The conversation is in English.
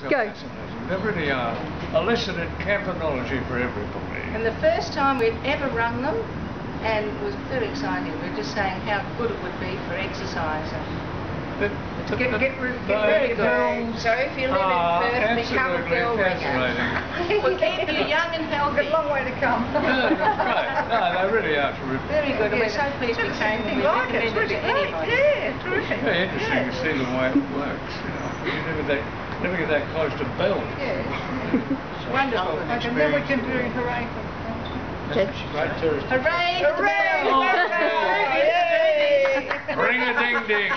Go. Fascinating. They really are. A lesson in campanology for everybody. And the first time we'd ever rung them, and it was very exciting. We were just saying how good it would be for exercise. And get very good. So if you live in Perth, become a bell ringer. We'll keep you young and healthy. Got a long way to come. No, that's right. No, they really are terrific. Very good. And we're so pleased we came and we recommend it to anybody. Yeah, terrific. It's very interesting to see the way it works. You never get that close to bells. Yeah. It's wonderful. And then we can do hooray for Great tourist. Hooray! Hooray! Oh, Hooray! Ring a ding ding.